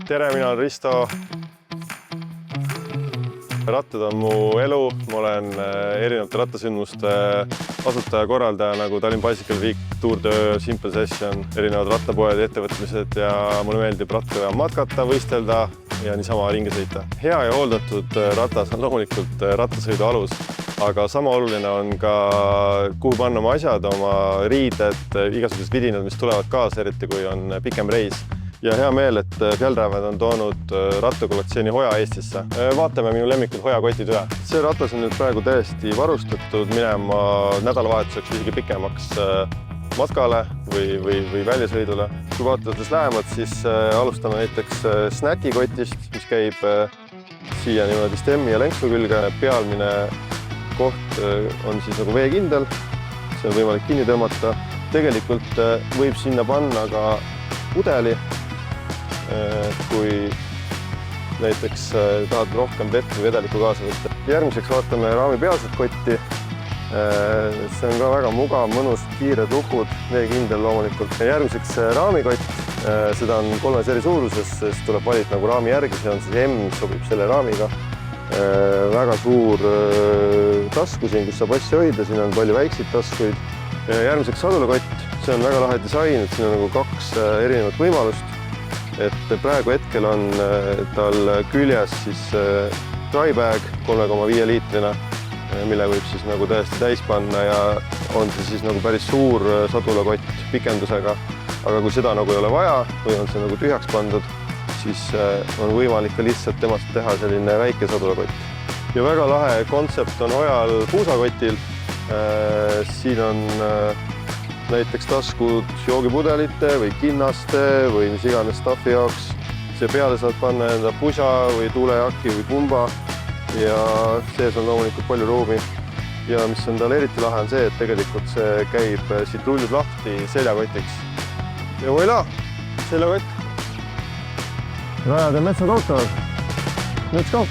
tere, mina olen Risto. Rattad on mu elu, ma olen erinevate rattasündmuste asutaja, korraldaja nagu Tallinn Bicycle Week, Tour de Simple Session, erinevad rattapoed, ettevõtmised ja mulle meeldib rattaga matkata, võistelda ja niisama ringi sõita. Hea ja hooldatud ratas on loomulikult rattasõidu alus, aga sama oluline on ka kuhu panna oma asjad, oma riided, igasugused vidinad, mis tulevad kaasa, eriti kui on pikem reis. Ja hea meel, et Fjällräven on toonud rattakollektsiooni Hoja Eestisse. Vaatame minu lemmikud hojakotid üle. See ratas on nüüd praegu täiesti varustatud minema nädalavahetuseks isegi pikemaks matkale või väljasõidule. Kui vaatades lähemalt, siis alustame näiteks snäkikotist, mis käib siia niimoodi stemmi ja lenksu külge. Pealmine koht on siis nagu veekindel, see on võimalik kinni tõmmata. Tegelikult võib sinna panna ka pudeli, kui näiteks tahad rohkem vett või vedelikku kaasa võtta. Järgmiseks vaatame raami pealset kotti. See on ka väga mugav, mõnus, kiired lukud, veekindel loomulikult. Järgmiseks raamikott. Seda on 3 eri suuruses, sest tuleb valida nagu raami järgi. See on siis M, sobib selle raamiga. Väga suur tasku siin, kus saab asja hoida. Siin on palju väikseid taskuid. Järgmiseks sadulakott. See on väga lahe disain, et siin on nagu 2 erinevat võimalust. Et praegu hetkel on tal küljes siis dry bag 3,5 liitrina, mille võib siis nagu täiesti täis panna ja on see siis nagu päris suur sadulakott pikendusega. Aga kui seda nagu ei ole vaja või on see nagu tühjaks pandud, siis on võimalik ka lihtsalt temast teha selline väike sadulakott. Ja väga lahe kontsept on Hojal puusakotil. Siin on näiteks taskud joogipudelite või kinnaste või mis iganes staffi jaoks. See peale saad panna enda pusa või tuulejaki või pumba ja sees on loomulikult palju ruumi. Ja mis on tal eriti lahe on see, et tegelikult see käib siit rullib lahti seljakotiks. Ja voilà, seljakott. Rajad ja metsad ootavad. Let's go!